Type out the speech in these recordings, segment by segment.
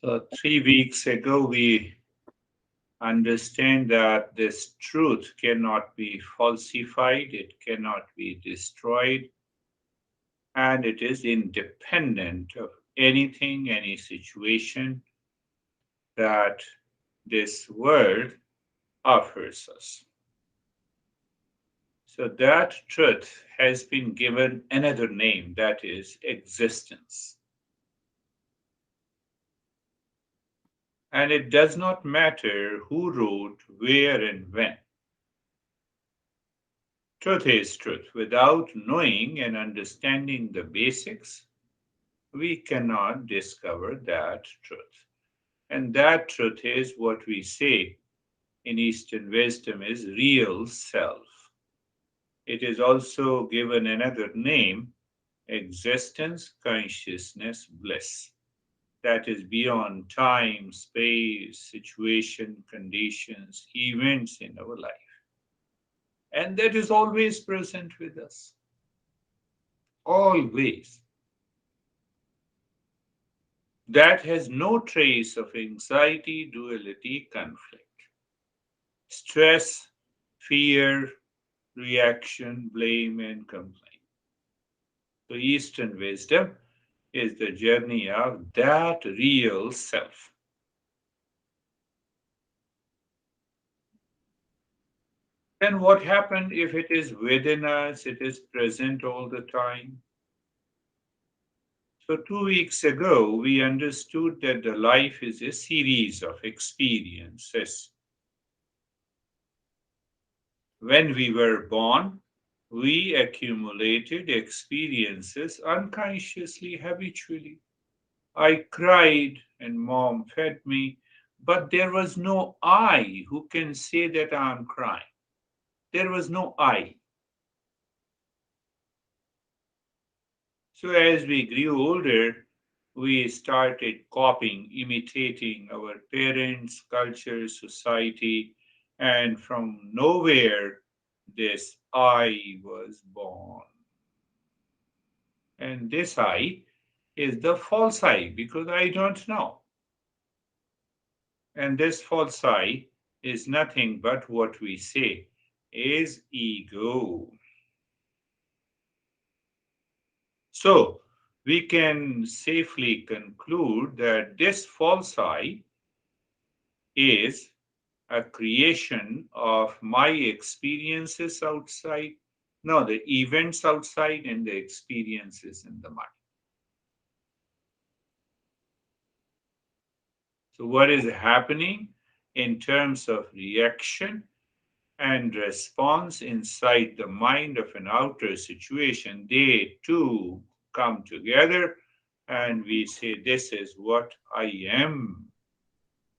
So 3 weeks ago, we understand that this truth cannot be falsified, it cannot be destroyed, and it is independent of anything, any situation that this world offers us. So that truth has been given another name, that is existence. And it does not matter who wrote, where, and when. Truth is truth. Without knowing and understanding the basics, we cannot discover that truth. And that truth is what we say in Eastern wisdom is real self. It is also given another name, existence, consciousness, bliss. That is beyond time, space, situation, conditions, events in our life. And that is always present with us. Always. That has no trace of anxiety, duality, conflict, stress, fear, reaction, blame, and complaint. So, Eastern wisdom is the journey of that real self. Then, what happened if it is within us, it is present all the time? So, 2 weeks ago, we understood that the life is a series of experiences. When we were born, we accumulated experiences unconsciously, habitually. I cried and mom fed me, but there was no I who can say that I'm crying. There was no I. So as we grew older, we started copying, imitating our parents, culture, society, and from nowhere, this I was born. And this I is the false I because I don't know. And this false I is nothing but what we say is ego. So we can safely conclude that this false I is a creation of my experiences outside, no, the events outside and the experiences in the mind. So, what is happening in terms of reaction and response inside the mind of an outer situation? They too come together and we say, this is what I am.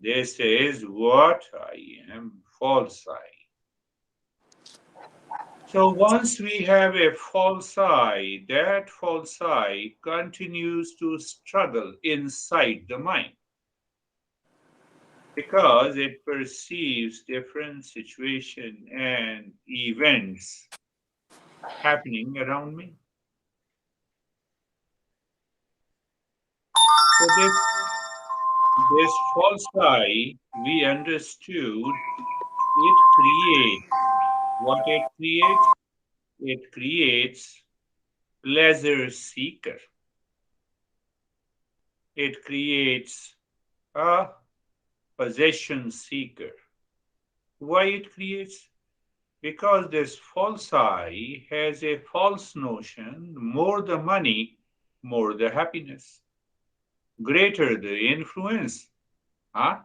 This is what I am, false I. So once we have a false I, that false I continues to struggle inside the mind because it perceives different situation and events happening around me. So this false I, we understood it creates what it creates. It creates pleasure seeker. It creates a possession seeker. Why it creates? Because this false I has a false notion more the money, more the happiness. Greater the influence, huh?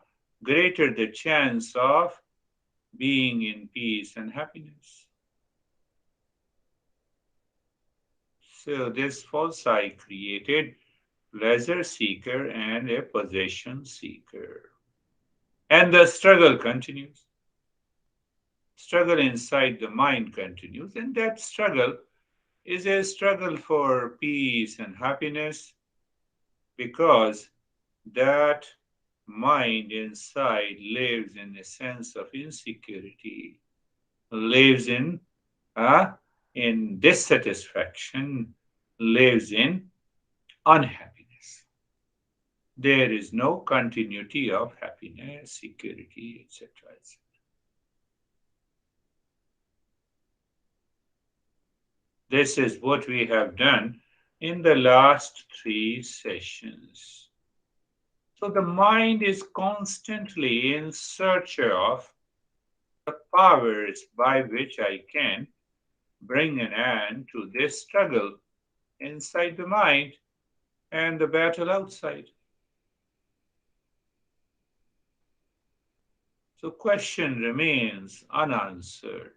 Greater the chance of being in peace and happiness. So this false I created pleasure seeker and a possession seeker. And the struggle continues. Struggle inside the mind continues, and that struggle is a struggle for peace and happiness because that mind inside lives in a sense of insecurity, lives uh, in dissatisfaction, lives in unhappiness. there is no continuity of happiness, security, etc. This is what we have done in the last three sessions. So the mind is constantly in search of the powers by which I can bring an end to this struggle inside the mind and the battle outside. So question remains unanswered.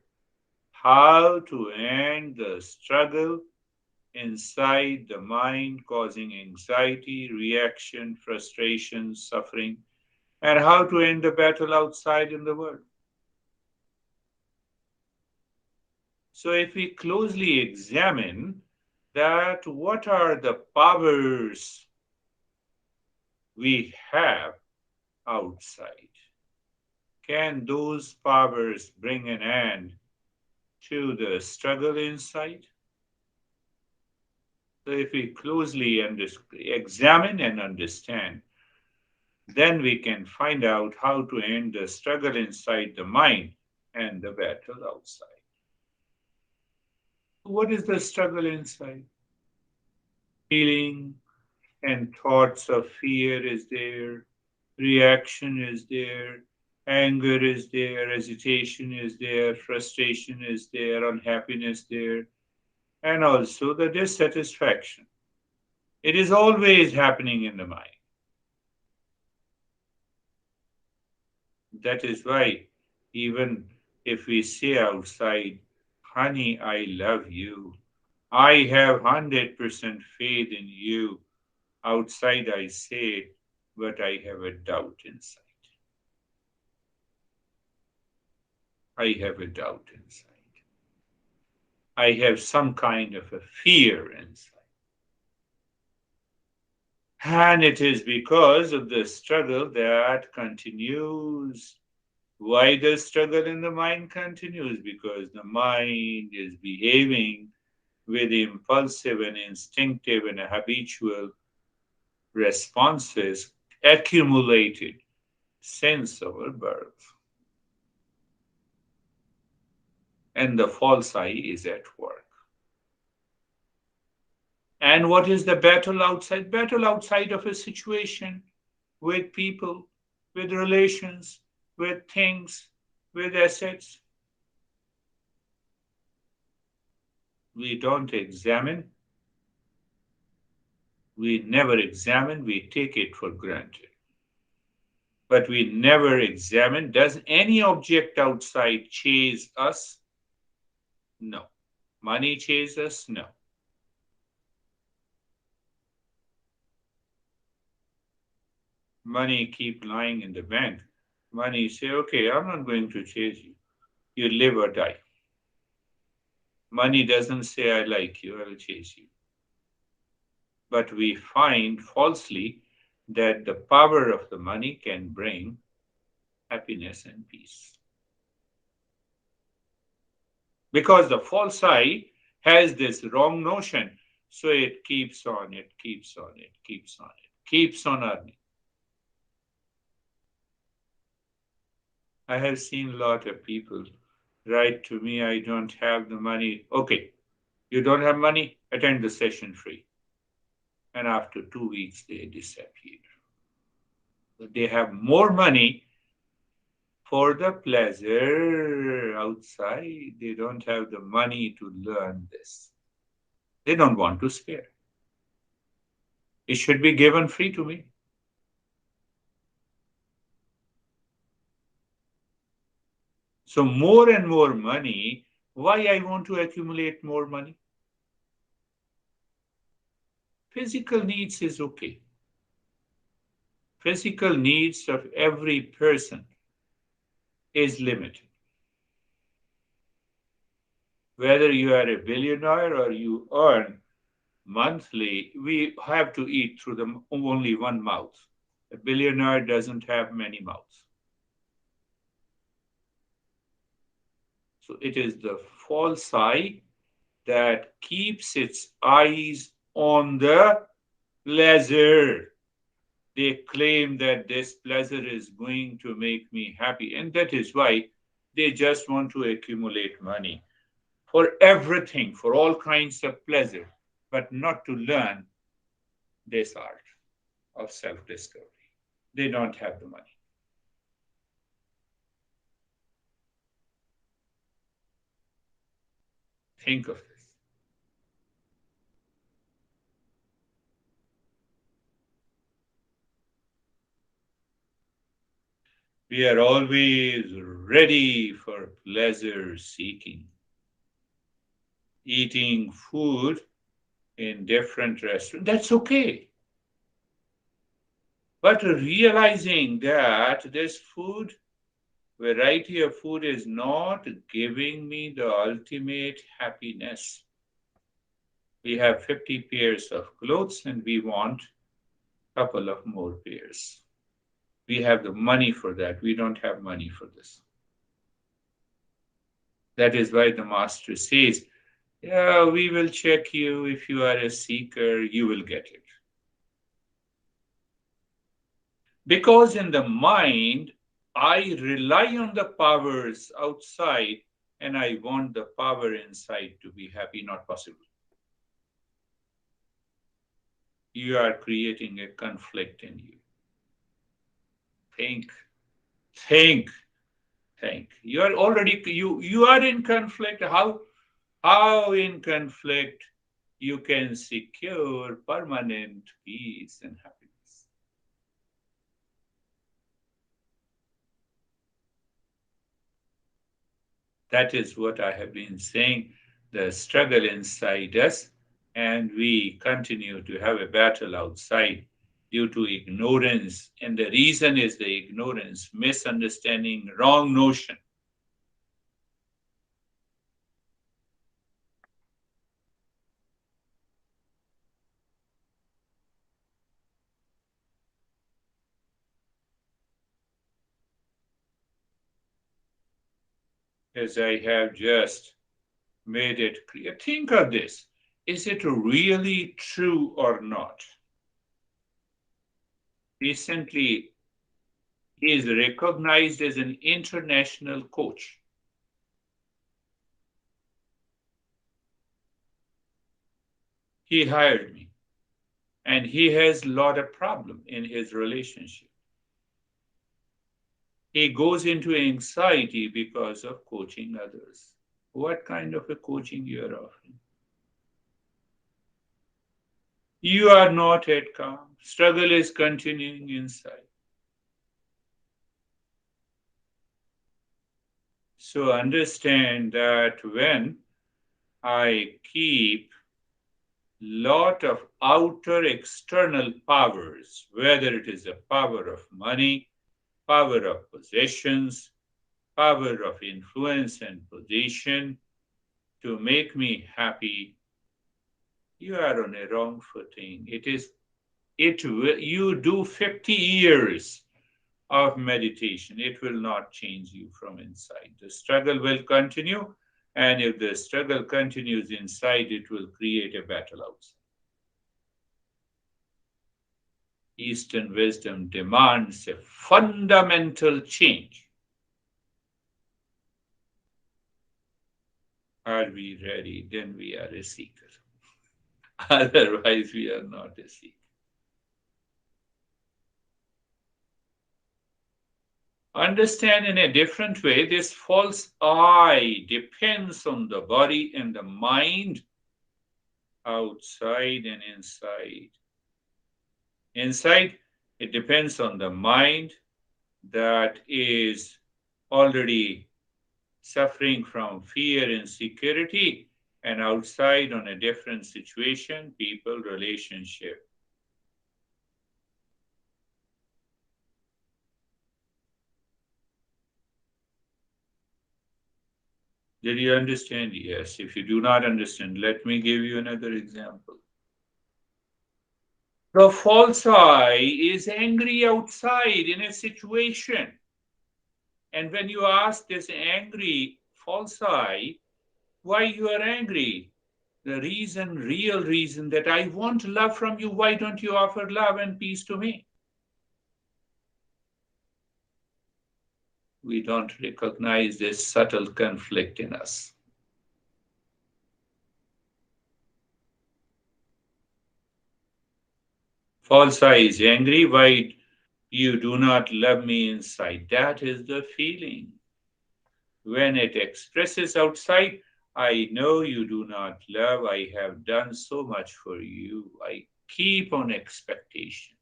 How to end the struggle inside the mind causing anxiety, reaction, frustration, suffering, and how to end the battle outside in the world. So if we closely examine that what are the powers we have outside, can those powers bring an end to the struggle inside? So if we closely examine and understand, then we can find out how to end the struggle inside the mind and the battle outside. What is the struggle inside? Feeling and thoughts of fear is there, reaction is there, anger is there, agitation is there, frustration is there, unhappiness there, and also the dissatisfaction. It is always happening in the mind. That is why, even if we say outside, honey, I love you, I have 100% faith in you, outside I say it, but I have a doubt inside. I have a doubt inside. I have some kind of a fear inside. And it is because of the struggle that continues. Why the struggle in the mind continues? Because the mind is behaving with impulsive and instinctive and habitual responses accumulated since our birth. And the false I is at work. And what is the battle outside? Battle outside of a situation with people, with relations, with things, with assets. We don't examine, we never examine, we take it for granted. But we never examine, does any object outside chase us? No. Money chases us? No. Money keep lying in the bank. Money say, okay, I'm not going to chase you. You live or die. Money doesn't say, I like you, I'll chase you. But we find falsely that the power of the money can bring happiness and peace. Because the false I has this wrong notion, so it keeps on, it keeps on, it keeps on, it keeps on earning. I have seen a lot of people write to me, I don't have the money. Okay, you don't have money? Attend the session free. And after 2 weeks, they disappear. But they have more money for the pleasure outside. They don't have the money to learn this. They don't want to spare. It should be given free to me. So more and more money, why I want to accumulate more money? Physical needs is okay. Physical needs of every person is limited. Whether you are a billionaire or you earn monthly, we have to eat through the only one mouth. A billionaire doesn't have many mouths. So it is the false I that keeps its eyes on the pleasure. They claim that this pleasure is going to make me happy, and that is why they just want to accumulate money for everything, for all kinds of pleasure, but not to learn this art of self discovery. They don't have the money. Think of this. We are always ready for pleasure seeking, eating food in different restaurants. That's okay. But realizing that this food, variety of food, is not giving me the ultimate happiness. We have 50 pairs of clothes and we want a couple of more pairs. We have the money for that. We don't have money for this. That is why the master says, yeah, we will check you. If you are a seeker, you will get it. Because in the mind, I rely on the powers outside and I want the power inside to be happy, not possible. You are creating a conflict in you. Think, think, think. You are already you are in conflict. How in conflict you can secure permanent peace and happiness? That is what I have been saying, the struggle inside us, and we continue to have a battle outside due to ignorance. And the reason is the ignorance, misunderstanding, wrong notion. As I have just made it clear, think of this. Is it really true or not? Recently, he is recognized as an international coach. He hired me, and he has a lot of problem in his relationship. He goes into anxiety because of coaching others. What kind of a coaching you are offering? You are not at calm. Struggle is continuing inside. So understand that when I keep lot of outer external powers, whether it is the power of money, power of possessions, power of influence and position to make me happy, you are on a wrong footing. You do 50 years of meditation, it will not change you from inside. The struggle will continue, and if the struggle continues inside, it will create a battle outside. Eastern wisdom demands a fundamental change. Are we ready? Then we are a seeker. Otherwise, we are not a seeker. Understand in a different way, this false I depends on the body and the mind, outside and inside. Inside, it depends on the mind that is already suffering from fear, insecurity, and outside on a different situation, people, relationship. Did you understand? Yes. If you do not understand, let me give you another example. The false I is angry outside in a situation. And when you ask this angry false I, why you are angry? The reason, real reason that I want love from you, why don't you offer love and peace to me? We don't recognize this subtle conflict in us. False I is angry. Why you do not love me inside? That is the feeling. When it expresses outside, I know you do not love. I have done so much for you. I keep on expectation.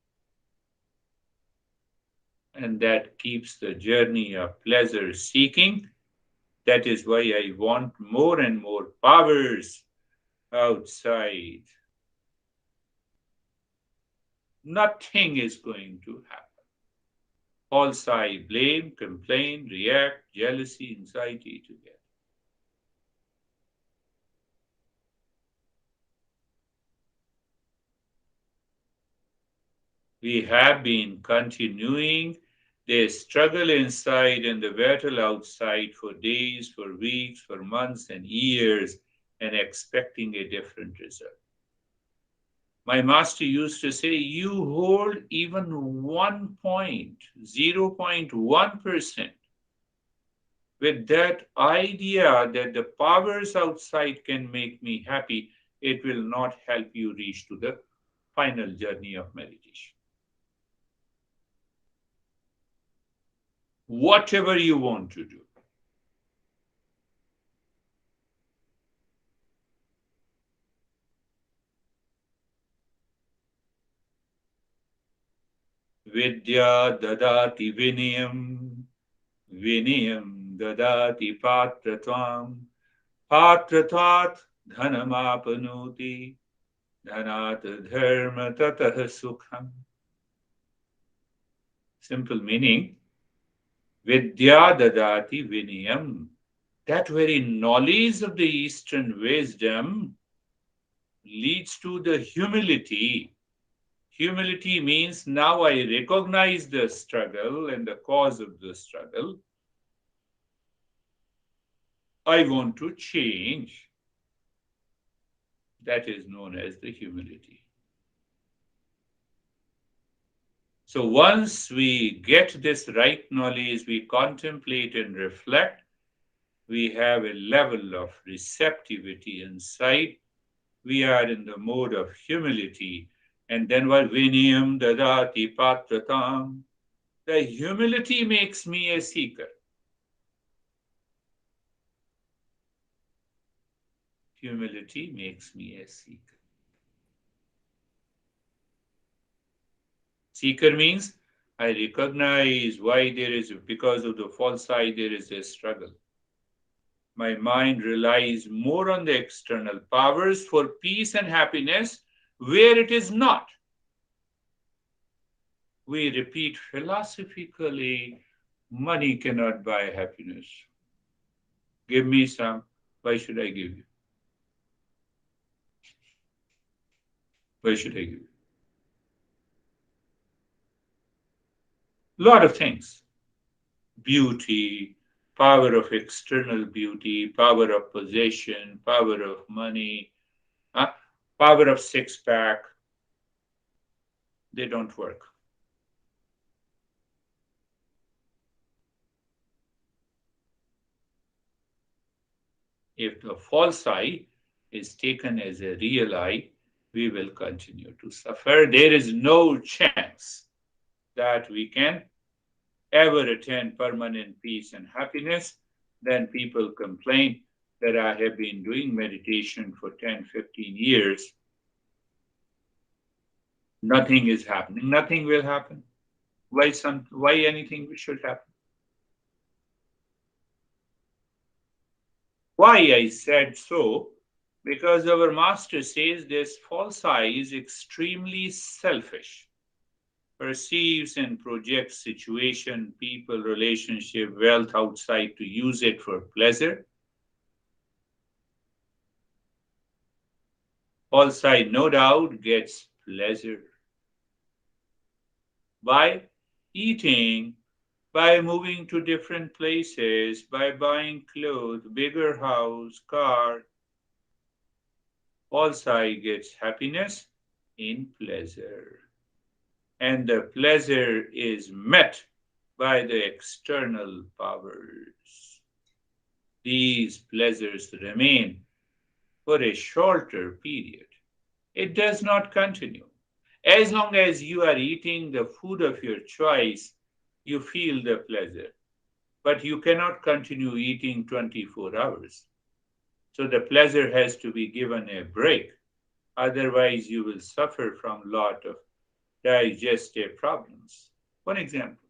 And that keeps the journey of pleasure seeking. That is why I want more and more powers outside. Nothing is going to happen. False I blame, complain, react, jealousy, anxiety together. We have been continuing the struggle inside and the battle outside for days, for weeks, for months, and years, and expecting a different result. My master used to say, you hold even 0.1% with that idea that the powers outside can make me happy, it will not help you reach to the final journey of meditation. Whatever you want to do. Vidya dadati vinayam, vinayam dadati patratvam, patratvat dhanamapanoti, dhanat dharma tatah sukham. Simple meaning, Vidya dadati vinayam. That very knowledge of the Eastern wisdom leads to the humility. Humility means now I recognize the struggle and the cause of the struggle. I want to change. That is known as the humility. So once we get this right knowledge, we contemplate and reflect, we have a level of receptivity inside. We are in the mode of humility. And then what vinayam dadati patratam. The humility makes me a seeker. Humility makes me a seeker. Seeker means I recognize why there is, because of the false I, there is a struggle. My mind relies more on the external powers for peace and happiness where it is not. We repeat philosophically, money cannot buy happiness. Give me some. Why should I give you? Why should I give you? Lot of things. Beauty, power of external beauty, power of possession, power of money, uh, power of six pack. They don't work. If the false I is taken as a real I, we will continue to suffer. There is no chance that we can ever attain permanent peace and happiness. Then people complain that I have been doing meditation for 10, 15 years. Nothing is happening. Nothing will happen. Why anything should happen? Why I said so? Because our master says this false I is extremely selfish, perceives and projects situation, people, relationship, wealth outside to use it for pleasure. False I, no doubt, gets pleasure by eating, by moving to different places, by buying clothes, bigger house, car. False I gets happiness in pleasure. And the pleasure is met by the external powers. These pleasures remain for a shorter period. It does not continue. As long as you are eating the food of your choice, you feel the pleasure. But you cannot continue eating 24 hours. So the pleasure has to be given a break. Otherwise, you will suffer from a lot of digestive problems. One example.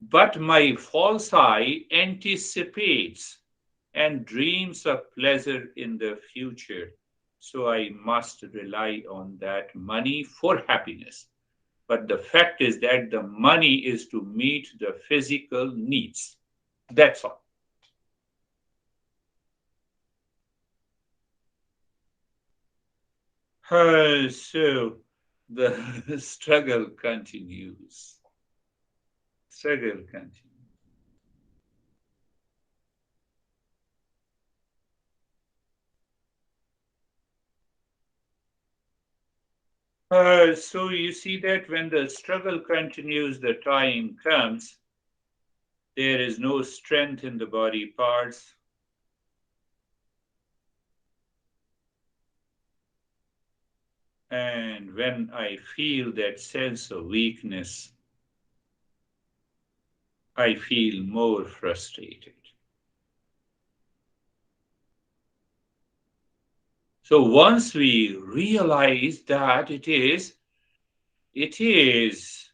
But my false eye anticipates and dreams of pleasure in the future. So I must rely on that money for happiness. But the fact is that the money is to meet the physical needs. That's all. So the struggle continues. Struggle continues. So you see that when the struggle continues, the time comes, there is no strength in the body parts. And when I feel that sense of weakness, I feel more frustrated. So once we realize that it is, it is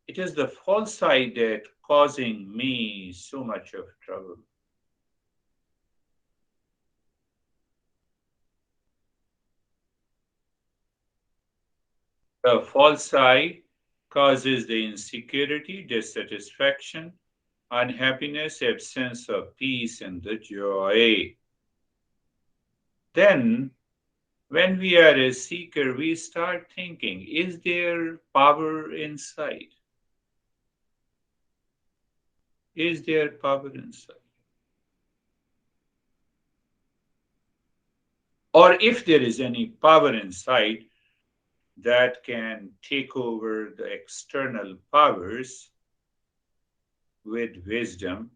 the false side that causing me so much of trouble. The false side causes the insecurity, dissatisfaction, unhappiness, absence of peace, and the joy. Then, when we are a seeker, we start thinking, is there power inside? Is there power inside? Or if there is any power inside that can take over the external powers with wisdom,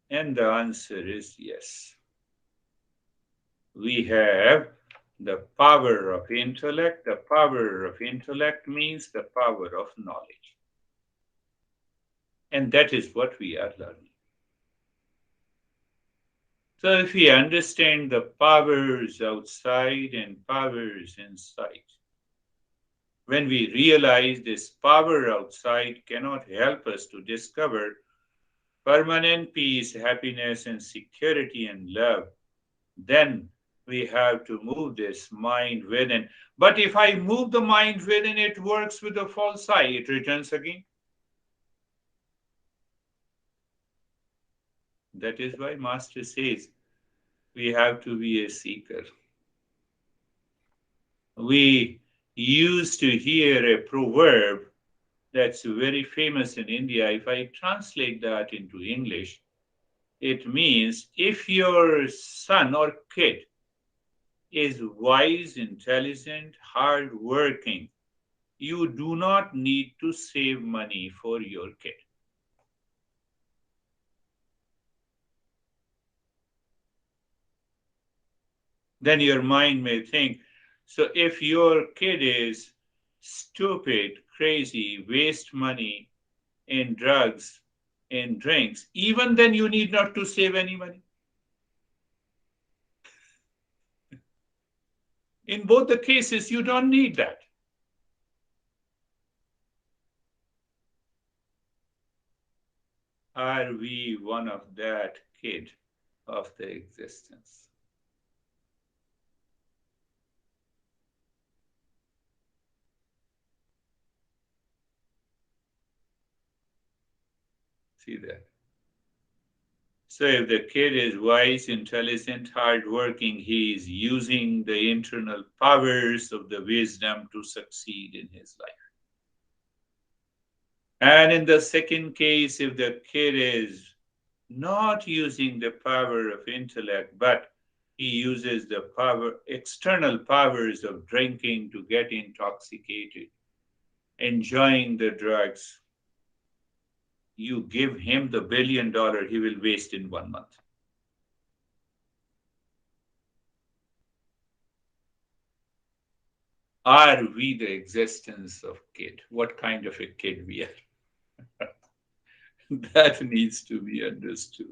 and the answer is yes. We have the power of intellect. The power of intellect means the power of knowledge. And that is what we are learning. So if we understand the powers outside and powers inside, when we realize this power outside cannot help us to discover permanent peace, happiness, and security and love, then we have to move this mind within. But if I move the mind within, it works with the false eye, it returns again. That is why Master says we have to be a seeker. We used to hear a proverb that's very famous in India. If I translate that into English, it means if your son or kid is wise, intelligent, hardworking, you do not need to save money for your kid. Then your mind may think, so if your kid is stupid, crazy, waste money in drugs, in drinks, even then you need not to save any money. In both the cases, you don't need that. Are we one of that kid of the existence? See that? So if the kid is wise, intelligent, hardworking, he is using the internal powers of the wisdom to succeed in his life. And in the second case, if the kid is not using the power of intellect, but He uses the external powers of drinking to get intoxicated, enjoying the drugs. You give him the $1 billion, he will waste in 1 month. Are we the existence of kid? What kind of a kid we are? That needs to be understood.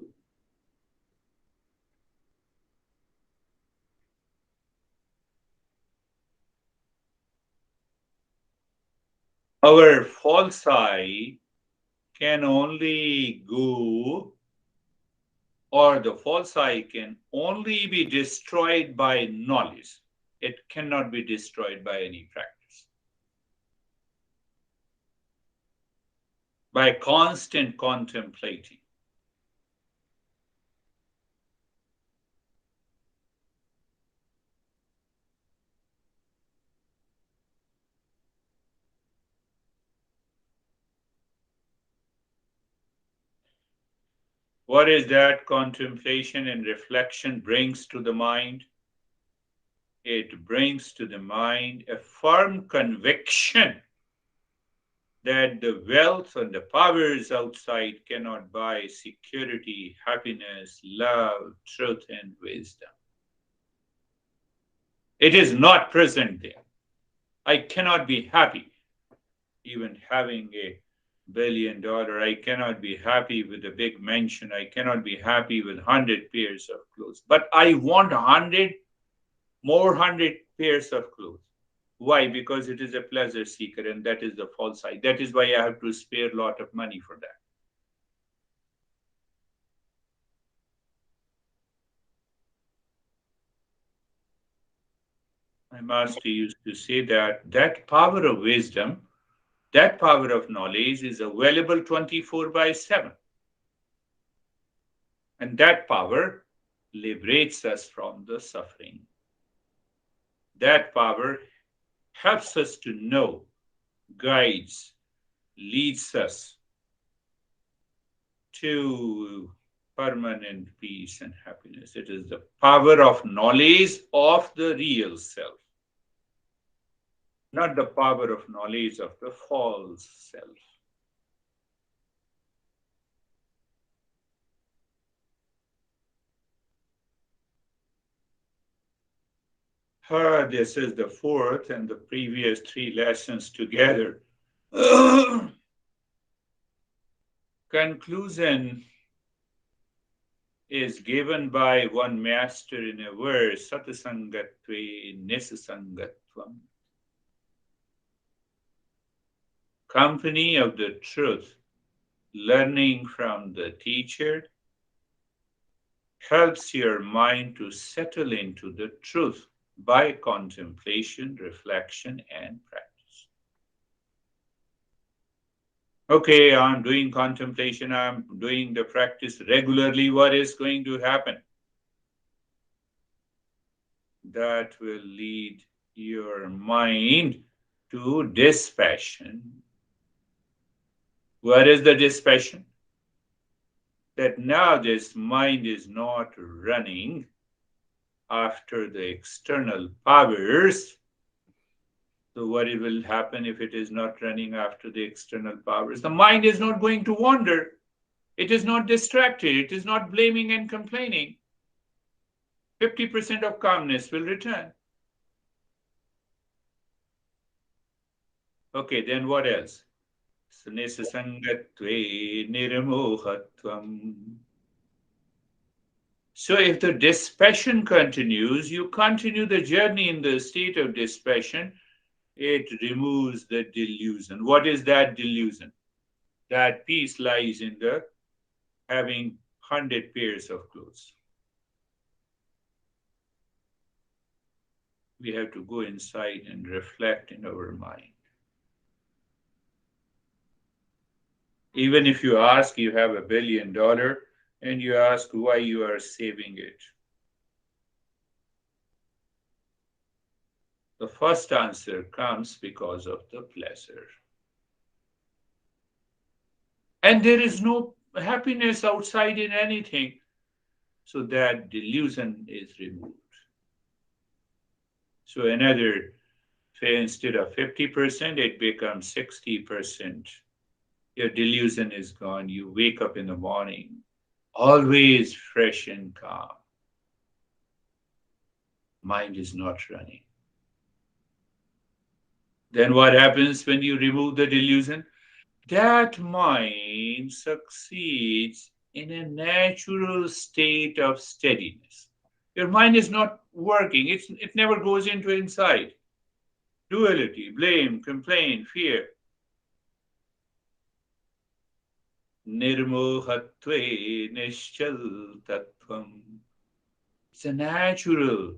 Our false I can only go, or the false I can only be destroyed by knowledge. It cannot be destroyed by any practice. By constant contemplating. What is that contemplation and reflection brings to the mind? It brings to the mind a firm conviction that the wealth and the powers outside cannot buy security, happiness, love, truth, and wisdom. It is not present there. I cannot be happy even having $1 billion. I cannot be happy with a big mansion. I cannot be happy with 100 pairs of clothes. But I want 100 pairs of clothes. Why? Because it is a pleasure seeker, and that is the false side. That is why I have to spare a lot of money for that. My master used to say that power of wisdom, that power of knowledge is available 24/7. And that power liberates us from the suffering. That power helps us to know, guides, leads us to permanent peace and happiness. It is the power of knowledge of the real self, not the power of knowledge of the false self. This is the fourth and the previous three lessons together. Conclusion is given by one master in a verse, Satasangatve Nisasangatvam. Company of the truth, learning from the teacher, helps your mind to settle into the truth by contemplation, reflection, and practice. Okay, I'm doing contemplation, I'm doing the practice regularly. What is going to happen? That will lead your mind to dispassion. What is the dispassion? That now this mind is not running after the external powers. So what will happen if it is not running after the external powers? The mind is not going to wander. It is not distracted. It is not blaming and complaining. 50% of calmness will return. Okay, then what else? Nisasangatve nirmohatvam. So if the dispassion continues, you continue the journey in the state of dispassion. It removes the delusion. What is that delusion? That peace lies in the having 100 pairs of clothes. We have to go inside and reflect in our mind. Even if you ask, you have $1 billion, and you ask why you are saving it. The first answer comes because of the pleasure. And there is no happiness outside in anything. so that delusion is removed. So another, say instead of 50%, it becomes 60%. Your delusion is gone. You wake up in the morning, always fresh and calm. Mind is not running. Then what happens when you remove the delusion? That mind succeeds in a natural state of steadiness. Your mind is not working, it never goes into inside. Duality, blame, complaint, fear. Nirmohatve nishchal tattvam. It's a natural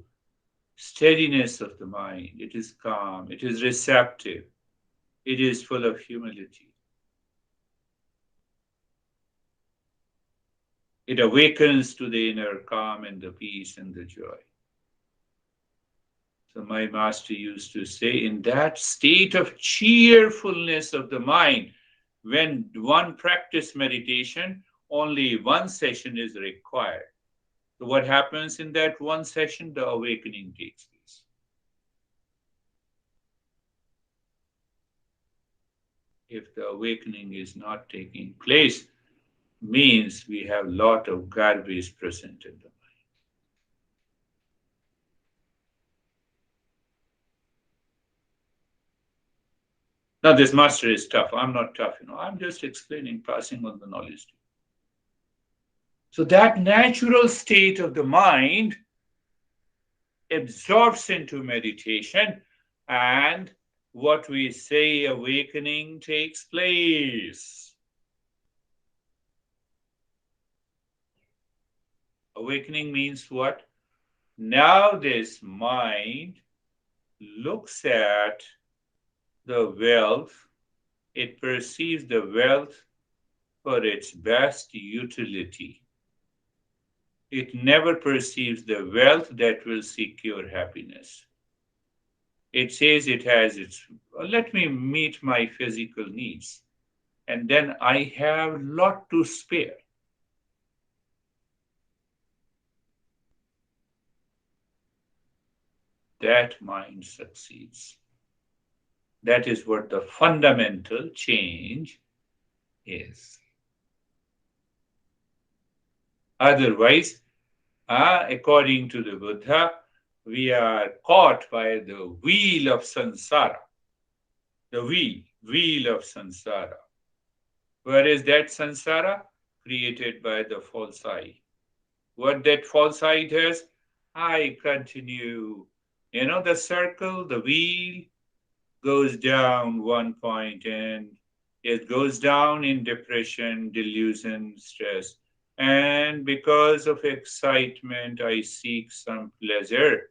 steadiness of the mind. It is calm, it is receptive, it is full of humility. It awakens to the inner calm and the peace and the joy. So, my master used to say, in that state of cheerfulness of the mind, when one practice meditation, only one session is required. So, what happens in that one session? The awakening takes place. If the awakening is not taking place, means we have a lot of garbage present in the mind. Now, this master is tough. I'm not tough, I'm just explaining, passing on the knowledge. So, that natural state of the mind absorbs into meditation, and what we say, awakening takes place. Awakening means what? Now, this mind looks at the wealth, it perceives the wealth for its best utility. It never perceives the wealth that will secure happiness. It says it has its, let me meet my physical needs, and then I have a lot to spare. That mind succeeds. That is what the fundamental change is. Otherwise, according to the Buddha, we are caught by the wheel of samsara. The wheel of samsara. Where is that samsara? Created by the false I. What that false I does? I continue. The circle, the wheel goes down one point and it goes down in depression, delusion, stress. And because of excitement, I seek some pleasure.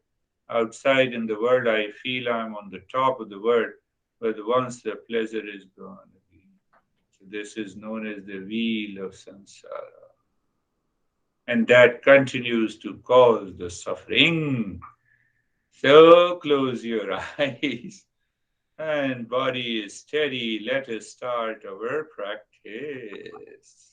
Outside in the world, I feel I'm on the top of the world, but once the pleasure is gone again. So this is known as the wheel of samsara. And that continues to cause the suffering. So close your eyes and body is steady. Let us start our practice.